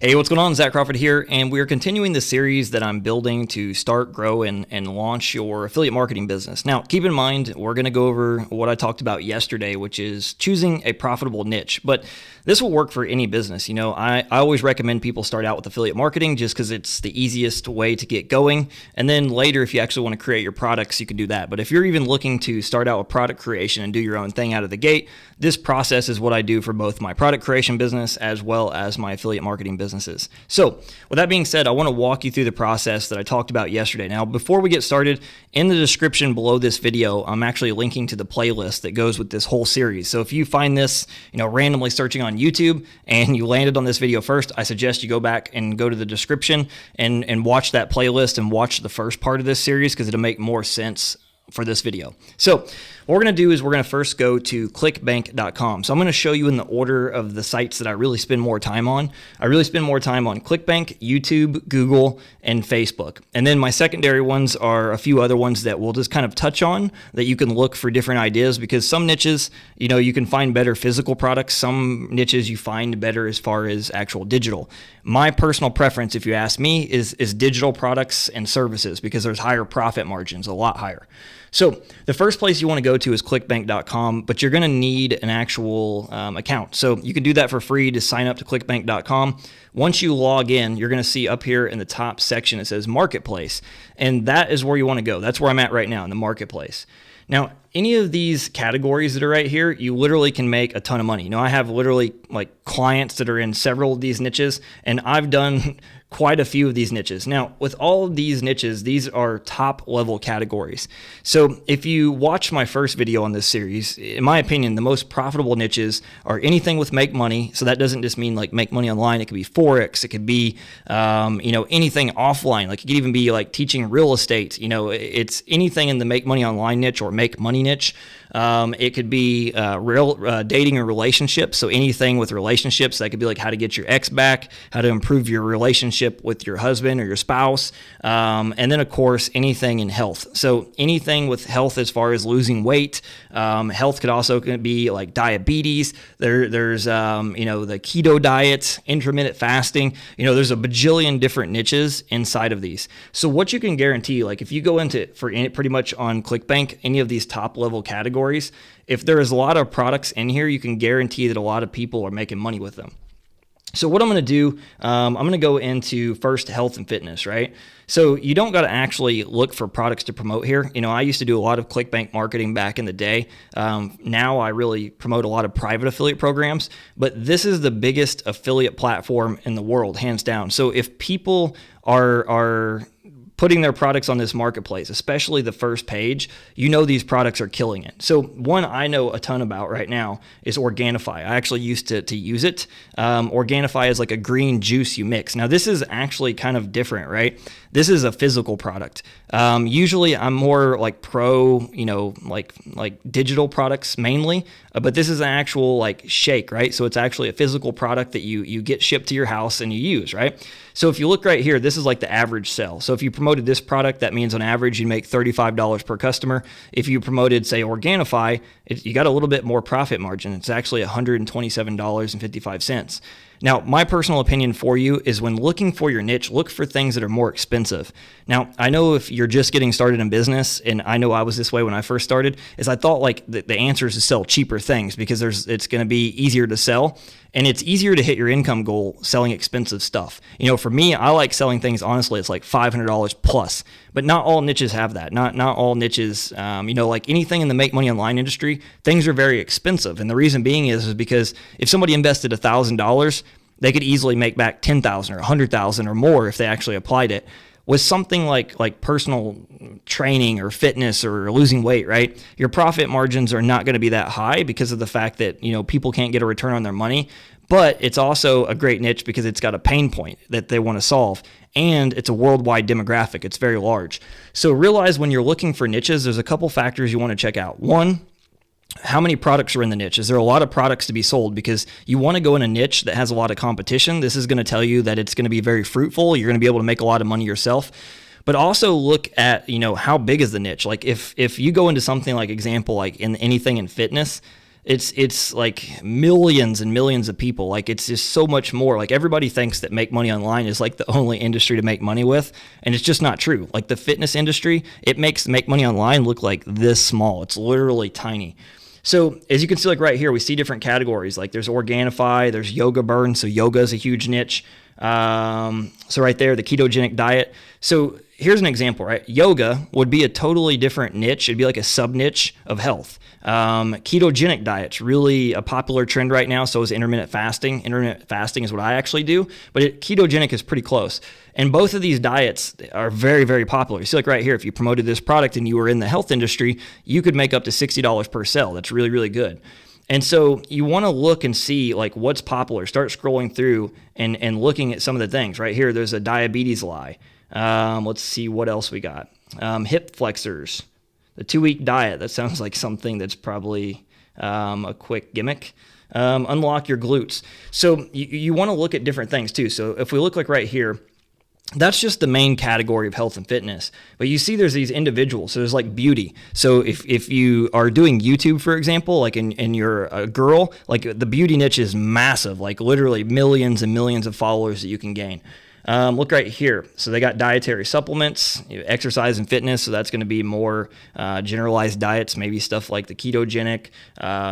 Hey, what's going on? Zach Crawford here, and we are continuing the series that I'm building to start, grow, and launch your affiliate marketing business. Now, keep in mind, we're going to go over what I talked about yesterday, which is choosing a profitable niche. But this will work for any business. You know, I always recommend people start out with affiliate marketing just because it's the easiest way to get going. And then later, if you actually want to create your products, you can do that. But if you're even looking to start out with product creation and do your own thing out of the gate, this process is what I do for both my product creation business as well as my affiliate marketing businesses. So with that being said, I want to walk you through the process that I talked about yesterday. Now, before we get started, in the description below this video, I'm actually linking to the playlist that goes with this whole series. So if you find this, randomly searching on YouTube and you landed on this video first, I suggest you go back and go to the description and watch that playlist and watch the first part of this series because it'll make more sense for this video. So what we're going to do is we're going to first go to clickbank.com. So I'm going to show you in the order of the sites that I really spend more time on. I really spend more time on ClickBank, YouTube, Google, and Facebook. And then my secondary ones are a few other ones that we'll just kind of touch on that you can look for different ideas because some niches, you can find better physical products. Some niches you find better as far as actual digital. My personal preference, if you ask me, is digital products and services because there's higher profit margins, a lot higher. So the first place you want to go to is clickbank.com, but you're going to need an actual account. So you can do that for free to sign up to clickbank.com. Once you log in, you're going to see up here in the top section, it says Marketplace. And that is where you want to go. That's where I'm at right now in the Marketplace. Now, any of these categories that are right here, you literally can make a ton of money. I have literally like clients that are in several of these niches, and I've done quite a few of these niches. Now, with all of these niches, these are top level categories. So if you watch my first video on this series, in my opinion, the most profitable niches are anything with make money. So that doesn't just mean like make money online. It could be Forex. It could be, anything offline. Like it could even be like teaching real estate. It's anything in the make money online niche or make money niche. It could be dating or relationships. So anything with relationships, that could be like how to get your ex back, how to improve your relationship with your husband or your spouse. And then of course, anything in health. So anything with health as far as losing weight. Health could also be like diabetes. There's the keto diet, intermittent fasting. There's a bajillion different niches inside of these. So what you can guarantee, like if you go into pretty much on ClickBank, any of these top level categories, if there is a lot of products in here, you can guarantee that a lot of people are making money with them. So what I'm going to do, I'm going to go into first health and fitness, right? So you don't got to actually look for products to promote here. I used to do a lot of ClickBank marketing back in the day. Now I really promote a lot of private affiliate programs, but this is the biggest affiliate platform in the world, hands down. So if people are putting their products on this marketplace, especially the first page, these products are killing it. So one I know a ton about right now is Organifi. I actually used to use it. Organifi is like a green juice you mix. Now this is actually kind of different, right? This is a physical product. Usually I'm more like pro, like digital products mainly, but this is an actual like shake, right? So it's actually a physical product that you get shipped to your house and you use, right? So if you look right here, this is like the average sell. So if you promoted this product, that means on average you make $35 per customer. If you promoted, say, Organifi, you got a little bit more profit margin. It's actually $127.55. Now, my personal opinion for you is when looking for your niche, look for things that are more expensive. Now, I know if you're just getting started in business, and I know I was this way when I first started, is I thought like the answer is to sell cheaper things because it's going to be easier to sell. And it's easier to hit your income goal selling expensive stuff. For me, I like selling things, honestly, it's like $500 plus. But not all niches have that. Not all niches, like anything in the make money online industry, things are very expensive. And the reason being is because if somebody invested $1,000, they could easily make back $10,000 or $100,000 or more if they actually applied it. With something like personal training or fitness or losing weight, right? Your profit margins are not going to be that high because of the fact that, people can't get a return on their money, but it's also a great niche because it's got a pain point that they want to solve. And it's a worldwide demographic. It's very large. So realize when you're looking for niches, there's a couple factors you want to check out. One, how many products are in the niche? Is there a lot of products to be sold? Because you want to go in a niche that has a lot of competition. This is going to tell you that it's going to be very fruitful. You're going to be able to make a lot of money yourself. But also look at, how big is the niche? Like if you go into something like in anything in fitness, It's like millions and millions of people. Like it's just so much more. Like everybody thinks that make money online is like the only industry to make money with, and it's just not true. Like the fitness industry, it makes make money online look like this small. It's literally tiny. So as you can see, like right here, we see different categories. Like there's Organifi, there's Yoga Burn. So yoga is a huge niche. So right there, the ketogenic diet. So here's an example, right? Yoga would be a totally different niche. It'd be like a sub niche of health. Ketogenic diet's really a popular trend right now. So is intermittent fasting. Intermittent fasting is what I actually do, but ketogenic is pretty close. And both of these diets are very, very popular. You see, like right here, if you promoted this product and you were in the health industry, you could make up to $60 per sale. That's really, really good. And so you want to look and see like what's popular. Start scrolling through and looking at some of the things. Right here, there's a diabetes lie. Let's see what else we got. Hip flexors. The 2-week diet, that sounds like something that's probably a quick gimmick. Unlock your glutes. So you want to look at different things too. So if we look like right here, that's just the main category of health and fitness. But you see there's these individuals. So there's like beauty. So if you are doing YouTube, for example, like and you're a girl, like the beauty niche is massive, like literally millions and millions of followers that you can gain. Look right here. So they got dietary supplements, exercise and fitness. So that's going to be more generalized diets, maybe stuff like the ketogenic,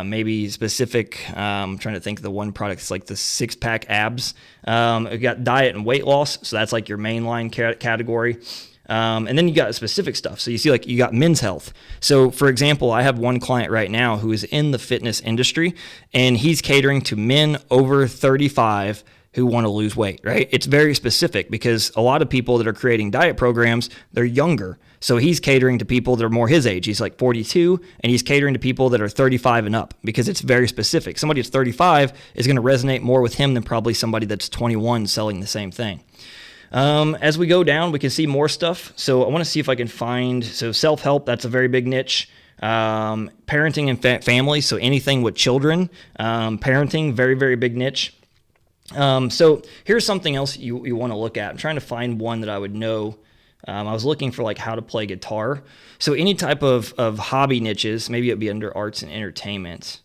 maybe specific. I'm trying to think of the one product. It's like the 6-pack abs. We got diet and weight loss. So that's like your mainline category. And then you got specific stuff. So you see like you got men's health. So for example, I have one client right now who is in the fitness industry and he's catering to men over 35 who want to lose weight, right? It's very specific because a lot of people that are creating diet programs, they're younger. So he's catering to people that are more his age. He's like 42 and he's catering to people that are 35 and up because it's very specific. Somebody that's 35 is going to resonate more with him than probably somebody that's 21 selling the same thing. As we go down, we can see more stuff. So I want to see if I can find, so self-help, that's a very big niche. Parenting and family, so anything with children. Parenting, very, very big niche. So here's something else you want to look at. I'm trying to find one that I would know. I was looking for like how to play guitar. So any type of hobby niches, maybe it'd be under arts and entertainment.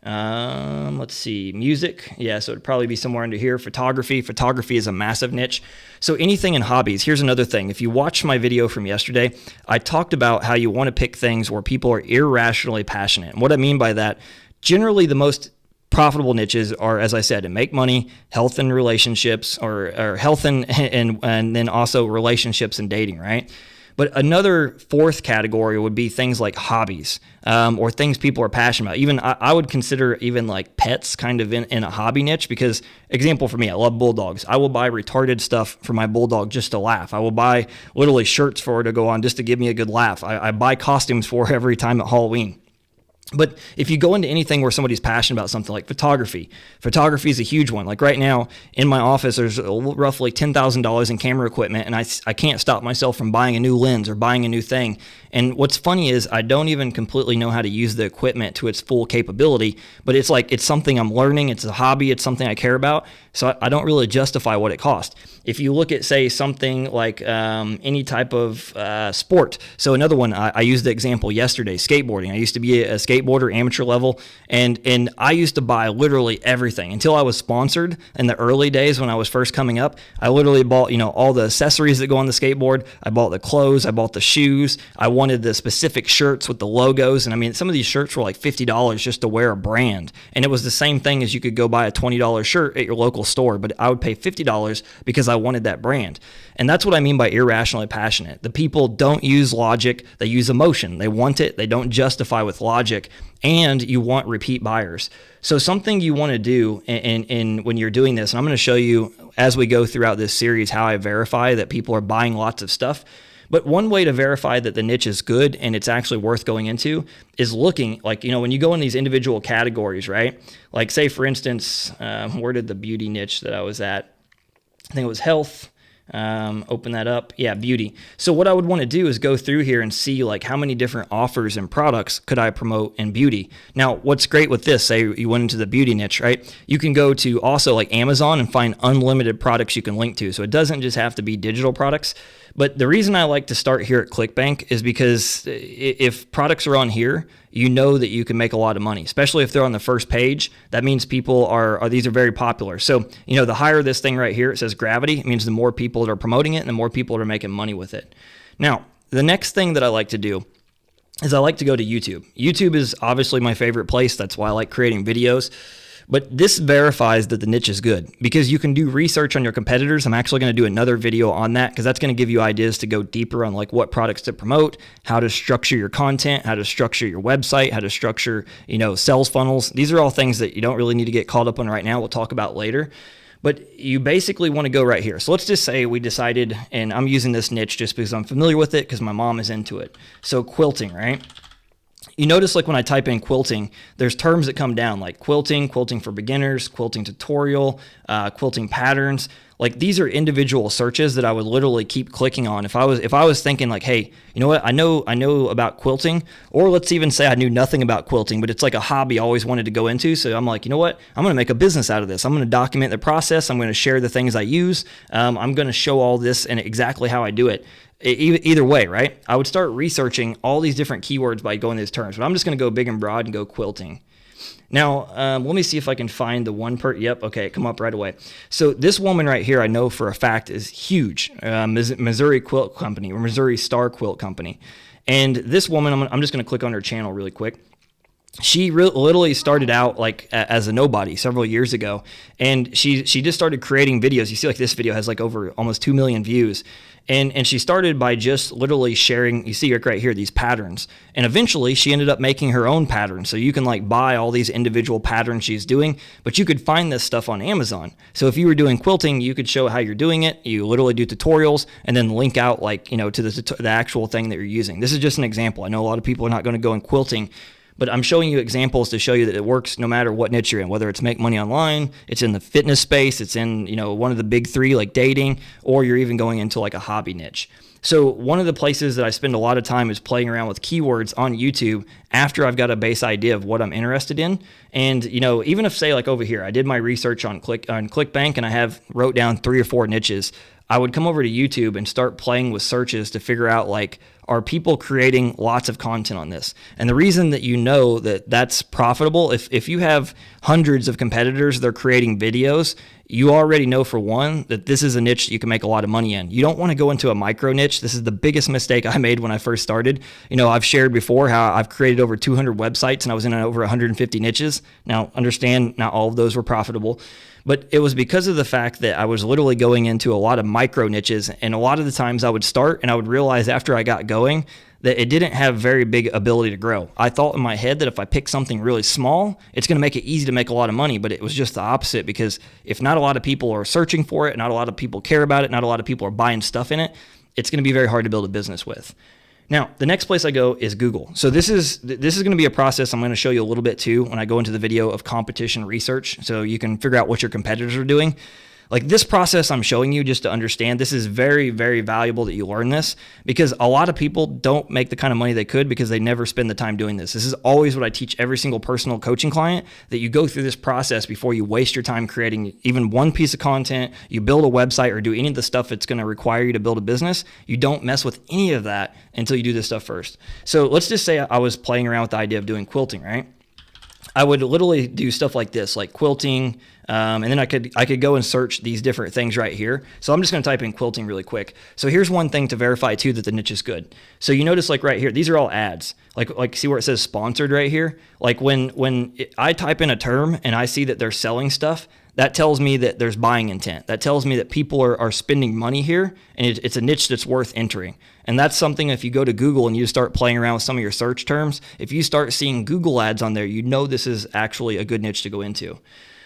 Let's see, music. Yeah, so it'd probably be somewhere under here. Photography. Photography is a massive niche. So anything in hobbies. Here's another thing. If you watched my video from yesterday, I talked about how you want to pick things where people are irrationally passionate. And what I mean by that, generally the most profitable niches are, as I said, to make money, health and relationships, or health and then also relationships and dating, right? But another fourth category would be things like hobbies, or things people are passionate about. Even I would consider even like pets kind of in a hobby niche because, example for me, I love bulldogs. I will buy retarded stuff for my bulldog just to laugh. I will buy literally shirts for her to go on just to give me a good laugh. I buy costumes for her every time at Halloween. But if you go into anything where somebody's passionate about something like photography is a huge one. Like right now in my office, there's roughly $10,000 in camera equipment, and I can't stop myself from buying a new lens or buying a new thing. And what's funny is I don't even completely know how to use the equipment to its full capability, but it's like it's something I'm learning. It's a hobby. It's something I care about. So I don't really justify what it costs. If you look at, say, something like any type of sport. So another one, I used the example yesterday, skateboarding. I used to be a skateboarder, amateur level, and I used to buy literally everything until I was sponsored in the early days when I was first coming up. I literally bought, all the accessories that go on the skateboard. I bought the clothes. I bought the shoes. I wanted the specific shirts with the logos. And I mean, some of these shirts were like $50 just to wear a brand. And it was the same thing as you could go buy a $20 shirt at your local store, but I would pay $50 because I wanted that brand. And that's what I mean by irrationally passionate. The people don't use logic, they use emotion. They want it, they don't justify with logic, and you want repeat buyers. So something you want to do in when you're doing this, and I'm going to show you as we go throughout this series how I verify that people are buying lots of stuff. But one way to verify that the niche is good and it's actually worth going into is looking, like, when you go in these individual categories, right? Like, say, for instance, where did the beauty niche that I was at? I think it was health. Open that up. Yeah, beauty. So what I would want to do is go through here and see like how many different offers and products could I promote in beauty. Now, what's great with this, say you went into the beauty niche, right? You can go to also like Amazon and find unlimited products you can link to. So it doesn't just have to be digital products. But the reason I like to start here at ClickBank is because if products are on here, you know that you can make a lot of money, especially if they're on the first page. That means people these are very popular. So, the higher this thing right here, it says gravity, it means the more people that are promoting it and the more people that are making money with it. Now, the next thing that I like to do is I like to go to YouTube. YouTube is obviously my favorite place. That's why I like creating videos. But this verifies that the niche is good because you can do research on your competitors. I'm actually going to do another video on that because that's going to give you ideas to go deeper on like what products to promote, how to structure your content, how to structure your website, how to structure, sales funnels. These are all things that you don't really need to get caught up on right now. We'll talk about later. But you basically want to go right here. So let's just say we decided, and I'm using this niche just because I'm familiar with it because my mom is into it. So quilting, right? You notice like when I type in quilting, there's terms that come down like quilting, quilting for beginners, quilting tutorial, quilting patterns. Like these are individual searches that I would literally keep clicking on. If I was thinking like, hey, you know what? I know about quilting, or let's even say I knew nothing about quilting, but it's like a hobby I always wanted to go into. So I'm like, you know what? I'm going to make a business out of this. I'm going to document the process. I'm going to share the things I use. I'm going to show all this and exactly how I do it. Either way, right? I would start researching all these different keywords by going these terms, but I'm just going to go big and broad and go quilting. Now, let me see if I can find the one Yep, okay, it come up right away. So this woman right here, I know for a fact is huge. Missouri Quilt Company or Missouri Star Quilt Company. And this woman, I'm just going to click on her channel really quick. She literally started out like as a nobody several years ago, and she just started creating videos. You see like this video has like over almost 2 million views. And she started by just literally sharing, you see right here, these patterns. And eventually she ended up making her own patterns. So you can like buy all these individual patterns she's doing, but you could find this stuff on Amazon. So if you were doing quilting, you could show how you're doing it. You literally do tutorials and then link out like, to the actual thing that you're using. This is just an example. I know a lot of people are not going to go in quilting, but I'm showing you examples to show you that it works no matter what niche you're in, whether it's make money online, it's in the fitness space, it's in, one of the big three like dating, or you're even going into like a hobby niche. So one of the places that I spend a lot of time is playing around with keywords on YouTube after I've got a base idea of what I'm interested in. And, even if say like over here, I did my research on ClickBank and I wrote down 3 or 4 niches, I would come over to YouTube and start playing with searches to figure out like, are people creating lots of content on this? And the reason that that that's profitable, if you have hundreds of competitors that are creating videos, you already know for one that this is a niche that you can make a lot of money in. You don't want to go into a micro niche. This is the biggest mistake I made when I first started. I've shared before how I've created over 200 websites and I was in over 150 niches. Now, understand, not all of those were profitable. But it was because of the fact that I was literally going into a lot of micro niches, and a lot of the times I would start and I would realize after I got going that it didn't have very big ability to grow. I thought in my head that if I pick something really small, it's going to make it easy to make a lot of money, but it was just the opposite, because if not a lot of people are searching for it, not a lot of people care about it, not a lot of people are buying stuff in it, it's going to be very hard to build a business with. Now, the next place I go is Google. So this is going to be a process I'm going to show you a little bit too when I go into the video of competition research, so you can figure out what your competitors are doing. Like this process I'm showing you just to understand, this is very, very valuable that you learn this, because a lot of people don't make the kind of money they could because they never spend the time doing this. This is always what I teach every single personal coaching client, that you go through this process before you waste your time creating even one piece of content, you build a website or do any of the stuff that's going to require you to build a business. You don't mess with any of that until you do this stuff first. So let's just say I was playing around with the idea of doing quilting, right? I would literally do stuff like this, like quilting, and then I could go and search these different things right here. So I'm just going to type in quilting really quick. So here's one thing to verify too that the niche is good. So you notice like right here, these are all ads. Like see where it says sponsored right here? Like when I type in a term and I see that they're selling stuff, that tells me that there's buying intent. That tells me that people are spending money here, and it's a niche that's worth entering. And that's something, if you go to Google and you start playing around with some of your search terms, if you start seeing Google ads on there, you know this is actually a good niche to go into.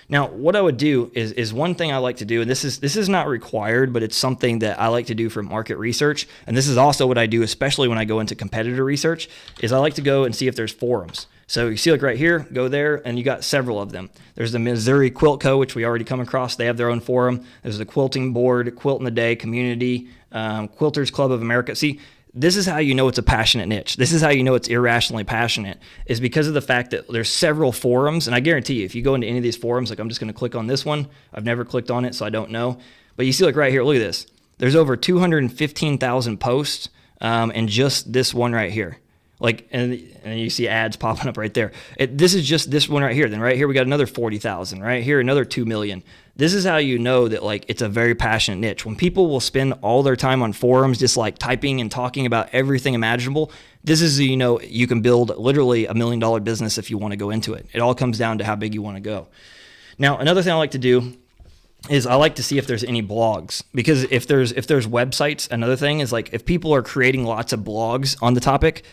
Now, what I would do is one thing I like to do, and this is not required, but it's something that I like to do for market research, and this is also what I do, especially when I go into competitor research, is I like to go and see if there's forums. So you see like right here, go there, and you got several of them. There's the Missouri Quilt Co., which we already come across. They have their own forum. There's the Quilting Board, Quilt in the Day Community, Quilters Club of America. See, this is how you know it's a passionate niche. This is how you know it's irrationally passionate, is because of the fact that there's several forums. And I guarantee you, if you go into any of these forums, like I'm just going to click on this one. I've never clicked on it, so I don't know. But you see like right here, look at this. There's over 215,000 posts in just this one right here. Like, and you see ads popping up right there. This is just this one right here. Then right here, we got another 40,000. Right here, another 2 million. This is how you know that like it's a very passionate niche. When people will spend all their time on forums just like typing and talking about everything imaginable, this is, you know, you can build literally $1 million business if you want to go into it. It all comes down to how big you want to go. Now, another thing I like to do is I like to see if there's any blogs, because if there's websites, another thing is like if people are creating lots of blogs on the topic,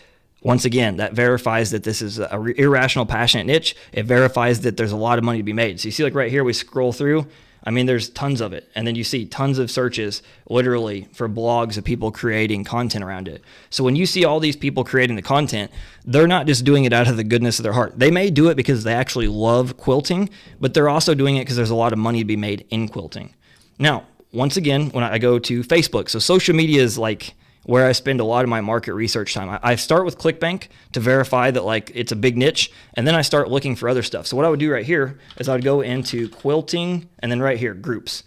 once again, that verifies that this is a irrational, passionate niche. It verifies that there's a lot of money to be made. So you see like right here, we scroll through, I mean, there's tons of it. And then you see tons of searches literally for blogs of people creating content around it. So when you see all these people creating the content, they're not just doing it out of the goodness of their heart. They may do it because they actually love quilting, but they're also doing it because there's a lot of money to be made in quilting. Now, once again, when I go to Facebook, so social media is like where I spend a lot of my market research time. I start with ClickBank to verify that like it's a big niche, and then I start looking for other stuff. So what I would do right here is I would go into quilting, and then right here, groups.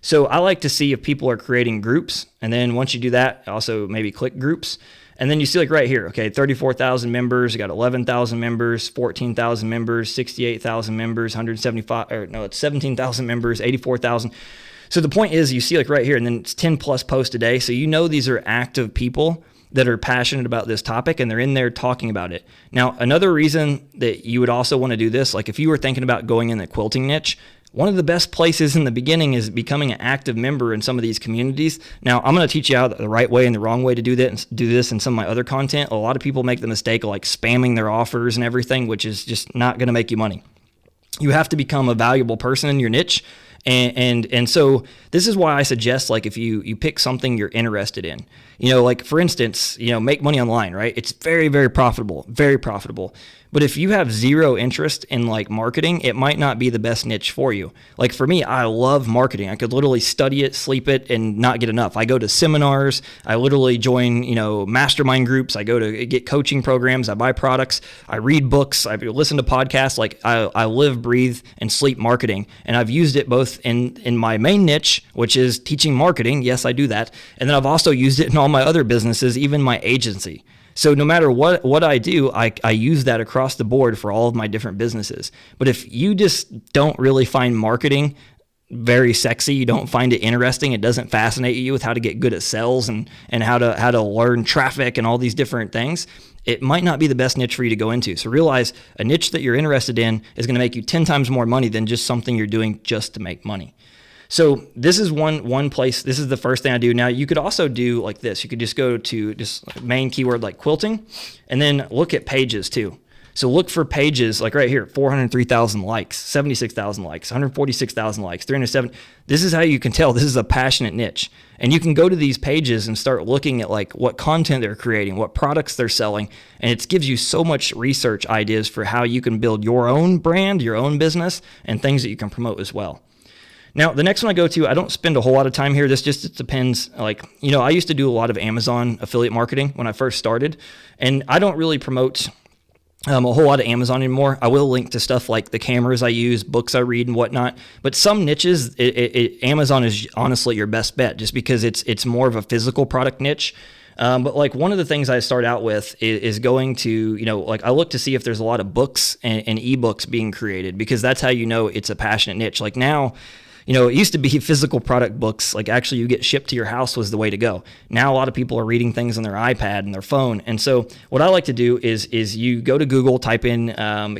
So I like to see if people are creating groups, and then once you do that, also maybe click groups, and then you see like right here, okay, 34,000 members, you got 11,000 members, 14,000 members, 68,000 members, 175, or no, it's 17,000 members, 84,000. So the point is, you see like right here, and then it's 10 plus posts a day. So you know these are active people that are passionate about this topic, and they're in there talking about it. Now, another reason that you would also want to do this, like if you were thinking about going in the quilting niche, one of the best places in the beginning is becoming an active member in some of these communities. Now, I'm going to teach you how the right way and the wrong way to do this in some of my other content. A lot of people make the mistake of like spamming their offers and everything, which is just not going to make you money. You have to become a valuable person in your niche. And so this is why I suggest, like, if you pick something you're interested in, you know, like for instance, you know, make money online, right? It's very, very profitable, very profitable. But if you have zero interest in like marketing, it might not be the best niche for you. Like for me, I love marketing. I could literally study it, sleep it, and not get enough. I go to seminars. I literally join, you know, mastermind groups. I go to get coaching programs. I buy products. I read books. I listen to podcasts. Like I live, breathe, and sleep marketing. And I've used it both in my main niche, which is teaching marketing. Yes, I do that. And then I've also used it in all my other businesses, even my agency. So no matter what I do, I use that across the board for all of my different businesses. But if you just don't really find marketing very sexy, you don't find it interesting, it doesn't fascinate you with how to get good at sales and how to learn traffic and all these different things, it might not be the best niche for you to go into. So realize a niche that you're interested in is going to make you 10 times more money than just something you're doing just to make money. So this is one place. This is the first thing I do. Now you could also do like this. You could just go to just main keyword like quilting, and then look at pages too. So look for pages like right here, 403,000 likes, 76,000 likes, 146,000 likes, 307. This is how you can tell this is a passionate niche. And you can go to these pages and start looking at like what content they're creating, what products they're selling. And it gives you so much research ideas for how you can build your own brand, your own business, and things that you can promote as well. Now, the next one I go to, I don't spend a whole lot of time here. This just it depends. Like, you know, I used to do a lot of Amazon affiliate marketing when I first started, and I don't really promote a whole lot of Amazon anymore. I will link to stuff like the cameras I use, books I read, and whatnot. But some niches, Amazon is honestly your best bet, just because it's more of a physical product niche. But like one of the things I start out with is going to, you know, like I look to see if there's a lot of books and ebooks being created, because that's how you know it's a passionate niche. Like now, you know, it used to be physical product books, like actually you get shipped to your house was the way to go. Now a lot of people are reading things on their iPad and their phone. And so what I like to do is you go to Google, type in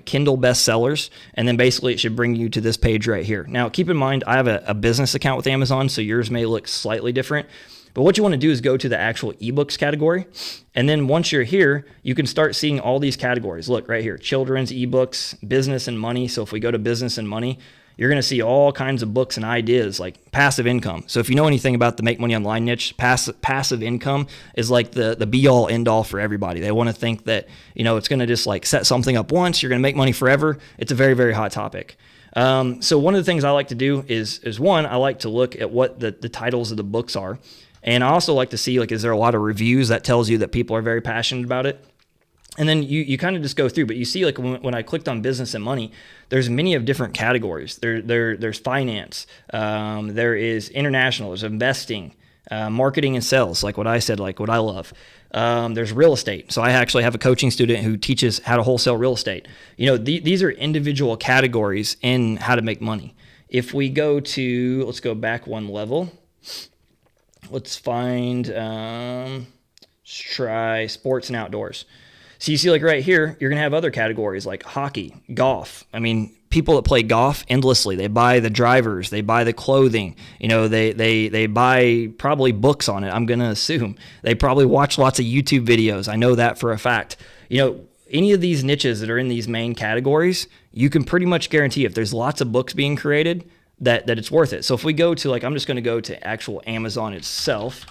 Kindle bestsellers, and then basically it should bring you to this page right here. Now keep in mind, I have a business account with Amazon, so yours may look slightly different. But what you want to do is go to the actual ebooks category. And then once you're here, you can start seeing all these categories. Look right here, children's ebooks, business and money. So if we go to business and money, you're going to see all kinds of books and ideas like passive income. So if you know anything about the make money online niche, passive income is like the be all end all for everybody. They want to think that, you know, it's going to just like set something up once, you're going to make money forever. It's a very, very hot topic. So one of the things I like to do is one, I like to look at what the titles of the books are. And I also like to see, like, is there a lot of reviews that tells you that people are very passionate about it? And then you kind of just go through, but you see, like when I clicked on business and money, there's many of different categories. There's finance, there is international, there's investing, marketing and sales, like what I said, like what I love. There's real estate. So I actually have a coaching student who teaches how to wholesale real estate. These are individual categories in how to make money. If we go to, let's go back one level. Let's find, let's try sports and outdoors. So you see, like right here, you're going to have other categories like hockey, golf. I mean, people that play golf endlessly, they buy the drivers, they buy the clothing, they buy probably books on it. I'm going to assume they probably watch lots of YouTube videos. I know that for a fact. Any of these niches that are in these main categories, you can pretty much guarantee if there's lots of books being created that it's worth it. So if we go to, like, I'm just going to go to actual Amazon itself.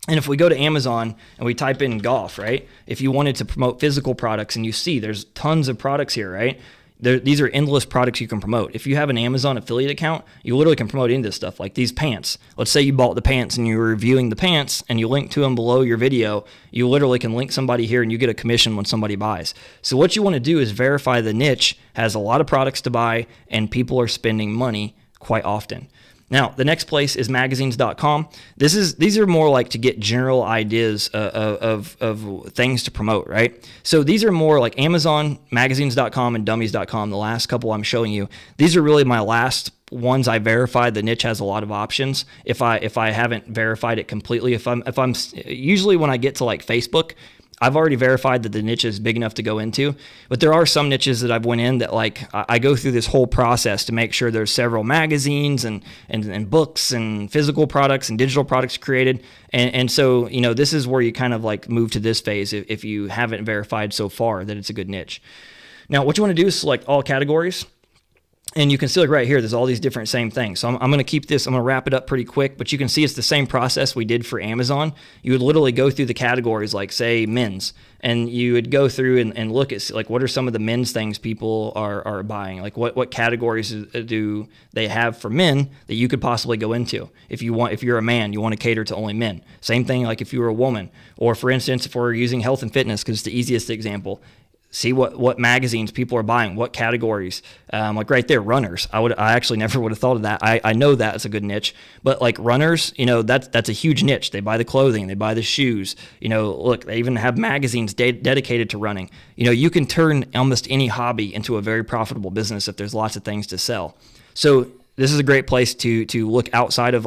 And if we go to Amazon and we type in golf, right? If you wanted to promote physical products, and you see there's tons of products here, right? These are endless products you can promote. If you have an Amazon affiliate account, you literally can promote into stuff like these pants. Let's say you bought the pants and you're reviewing the pants and you link to them below your video. You literally can link somebody here and you get a commission when somebody buys. So what you want to do is verify the niche has a lot of products to buy and people are spending money quite often. Now, the next place is magazines.com. These are more like to get general ideas of things to promote, right? So these are more like Amazon, magazines.com, and dummies.com. The last couple I'm showing you, these are really my last ones I verified. The niche has a lot of options. If I haven't verified it completely, if I'm usually when I get to like Facebook, I've already verified that the niche is big enough to go into, but there are some niches that I've went in that like I go through this whole process to make sure there's several magazines and books and physical products and digital products created. And so, this is where you kind of like move to this phase if you haven't verified so far that it's a good niche. Now, what you want to do is select all categories. And you can see like right here, there's all these different same things. So I'm going to keep this, I'm going to wrap it up pretty quick, but you can see it's the same process we did for Amazon. You would literally go through the categories like say men's, and you would go through and look at like what are some of the men's things people are buying, like what categories do they have for men that you could possibly go into. If you're a man, you want to cater to only men. Same thing like if you were a woman, or for instance, if we're using health and fitness, because it's the easiest example. See what magazines people are buying, what categories. Like right there, runners. I actually never would have thought of that. I know that's a good niche, but like runners, that's a huge niche. They buy the clothing, they buy the shoes. Look, they even have magazines dedicated to running. You can turn almost any hobby into a very profitable business if there's lots of things to sell. So this is a great place to look outside of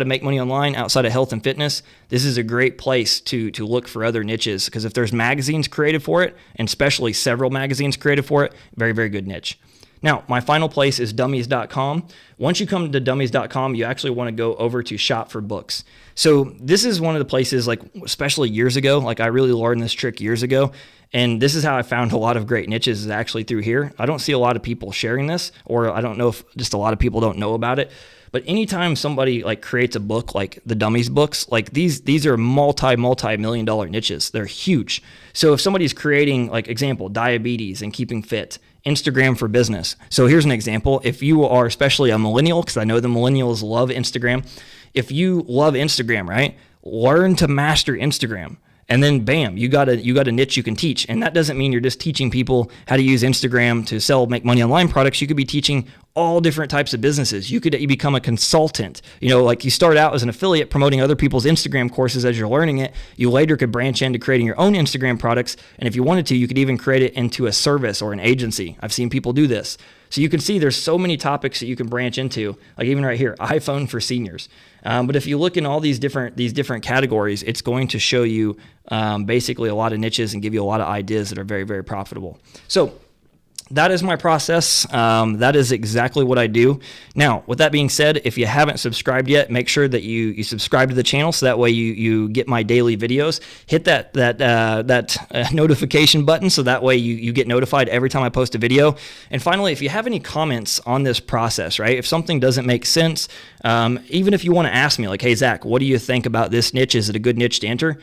Make Money Online, outside of health and fitness. This is a great place to look for other niches, because if there's magazines created for it, and especially several magazines created for it, very, very good niche. Now, my final place is dummies.com. Once you come to dummies.com, you actually want to go over to shop for books. So this is one of the places, like especially years ago, like I really learned this trick years ago. And this is how I found a lot of great niches, is actually through here. I don't see a lot of people sharing this, or I don't know if just a lot of people don't know about it. But anytime somebody like creates a book like the Dummies books, like these are multi-million dollar niches. They're huge. So if somebody's creating, like example, diabetes and keeping fit, Instagram for business. So here's an example. If you are especially a millennial, because I know the millennials love Instagram. If you love Instagram, right? Learn to master Instagram. And then bam, you got a niche you can teach. And that doesn't mean you're just teaching people how to use Instagram to make money online products. You could be teaching all different types of businesses. You become a consultant. Like you start out as an affiliate promoting other people's Instagram courses as you're learning it. You later could branch into creating your own Instagram products. And if you wanted to, you could even create it into a service or an agency. I've seen people do this. So you can see there's so many topics that you can branch into, like even right here, iPhone for seniors. But if you look in all these different categories, it's going to show you basically a lot of niches and give you a lot of ideas that are very, very profitable. So that is my process. That is exactly what I do. Now, with that being said, if you haven't subscribed yet, make sure that you subscribe to the channel, so that way you get my daily videos. Hit that notification button, so that way you get notified every time I post a video. And finally, if you have any comments on this process, right? If something doesn't make sense, even if you want to ask me, like, hey, Zach, what do you think about this niche? Is it a good niche to enter?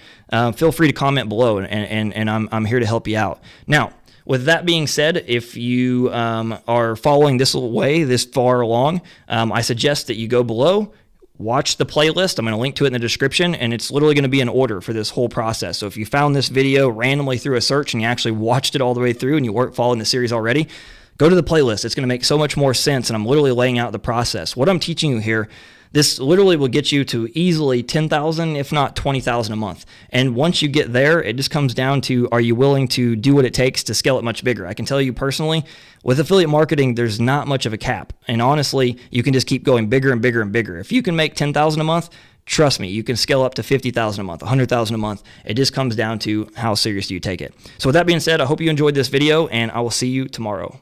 Feel free to comment below, and I'm here to help you out. Now, with that being said, if you are following this way this far along, I suggest that you go below, watch the playlist. I'm going to link to it in the description, and it's literally going to be in order for this whole process. So if you found this video randomly through a search and you actually watched it all the way through and you weren't following the series already, go to the playlist. It's going to make so much more sense, and I'm literally laying out the process. What I'm teaching you here, This literally will get you to easily 10,000, if not 20,000 a month. And once you get there, it just comes down to, are you willing to do what it takes to scale it much bigger? I can tell you personally, with affiliate marketing, there's not much of a cap. And honestly, you can just keep going bigger and bigger and bigger. If you can make 10,000 a month, trust me, you can scale up to 50,000 a month, 100,000 a month. It just comes down to how serious do you take it. So with that being said, I hope you enjoyed this video, and I will see you tomorrow.